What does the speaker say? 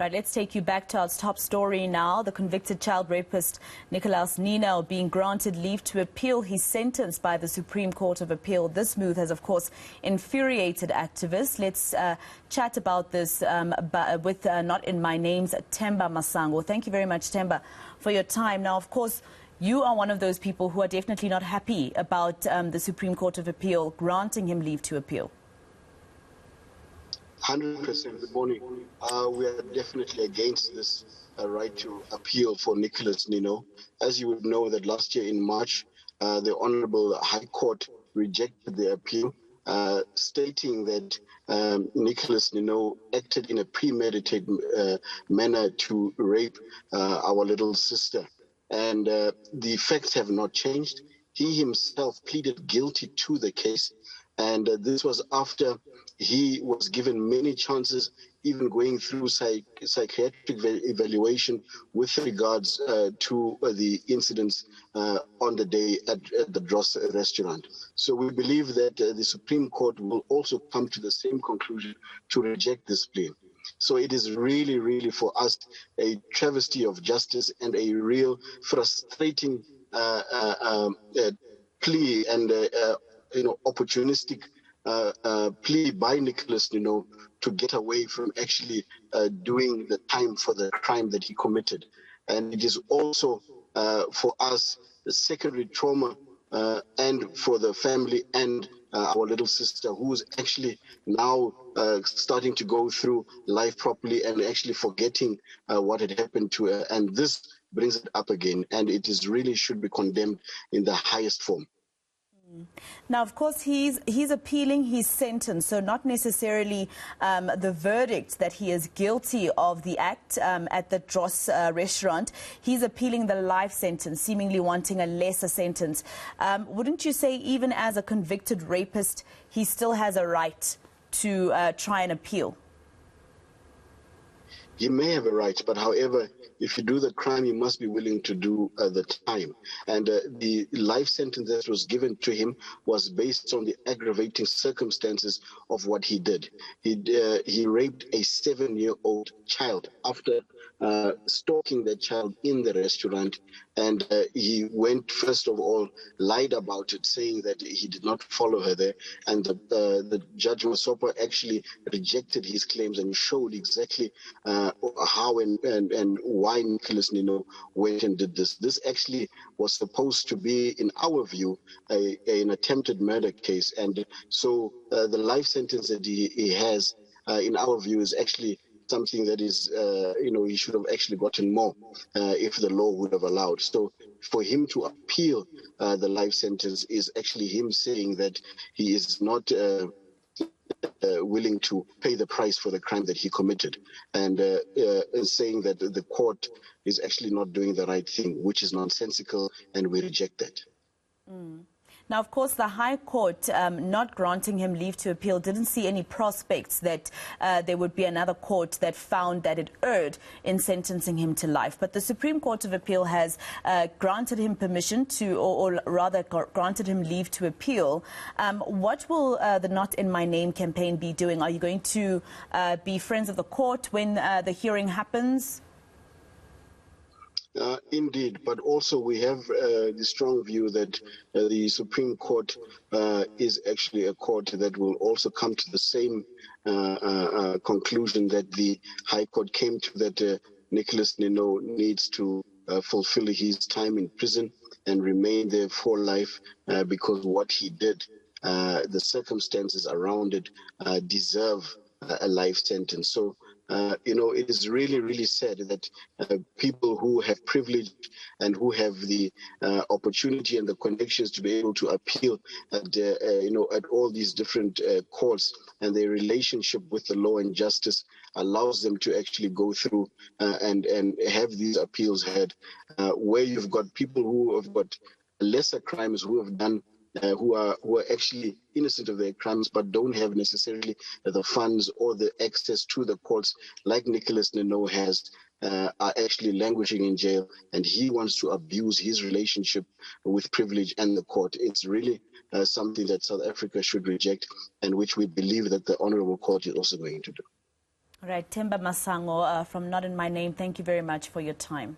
Right, let's take you back to our top story now. The convicted child rapist Nicholas Ninow being granted leave to appeal his sentence by the Supreme Court of Appeal. This move has, of course, infuriated activists. Let's chat about this with Not In My Name's Themba Masango. Thank you very much, Themba, for your time. Now, of course, you are one of those people who are definitely not happy about the Supreme Court of Appeal granting him leave to appeal. 100%. Good morning. We are definitely against this right to appeal for Nicholas Ninow. As you would know, that last year in March, the Honorable High Court rejected the appeal, stating that Nicholas Ninow acted in a premeditated manner to rape our little sister. And the facts have not changed. He himself pleaded guilty to the case. And this was after he was given many chances, even going through psychiatric evaluation with regards to the incidents on the day at the Dross restaurant. So we believe that the Supreme Court will also come to the same conclusion to reject this plea. So it is really, really for us a travesty of justice and a real frustrating plea and opportunistic plea by Nicholas Ninow to get away from actually doing the time for the crime that he committed. And it is also for us a secondary trauma and for the family and our little sister, who's actually now starting to go through life properly and actually forgetting what had happened to her. And this brings it up again, and it is really should be condemned in the highest form. Now, of course, he's appealing his sentence, so not necessarily the verdict that he is guilty of the act at the Dross restaurant. He's appealing the life sentence, seemingly wanting a lesser sentence. Wouldn't you say even as a convicted rapist, he still has a right to try and appeal? He may have a right, but however, if you do the crime, you must be willing to do the time. And the life sentence that was given to him was based on the aggravating circumstances of what he did. He raped a 7-year-old child after stalking that child in the restaurant. And he went, first of all, lied about it, saying that he did not follow her there. And the Judge Masopa actually rejected his claims and showed exactly how and why Nicholas Ninow went and did this. This actually was supposed to be, in our view, an attempted murder case. And so the life sentence that he has, in our view, is actually something that is, he should have actually gotten more if the law would have allowed. So for him to appeal the life sentence is actually him saying that he is not willing to pay the price for the crime that he committed, and saying that the court is actually not doing the right thing, which is nonsensical, and we reject that. Now, of course, the High Court not granting him leave to appeal didn't see any prospects that there would be another court that found that it erred in sentencing him to life. But the Supreme Court of Appeal has granted him permission to, or rather granted him leave to appeal. What will the Not In My Name campaign be doing? Are you going to be friends of the court when the hearing happens? Indeed, but also we have the strong view that the Supreme Court is actually a court that will also come to the same conclusion that the High Court came to, that Nicholas Ninow needs to fulfill his time in prison and remain there for life because what he did, the circumstances around it deserve a life sentence. So it is really, really sad that people who have privilege and who have the opportunity and the connections to be able to appeal at all these different courts, and their relationship with the law and justice allows them to actually go through and have these appeals heard, where you've got people who have got lesser crimes, who have done who are actually innocent of their crimes but don't have necessarily the funds or the access to the courts like Nicholas Ninow has, are actually languishing in jail, and he wants to abuse his relationship with privilege and the court. It's really something that South Africa should reject, and which we believe that the Honourable Court is also going to do. All right, Themba Masango from Not In My Name, thank you very much for your time.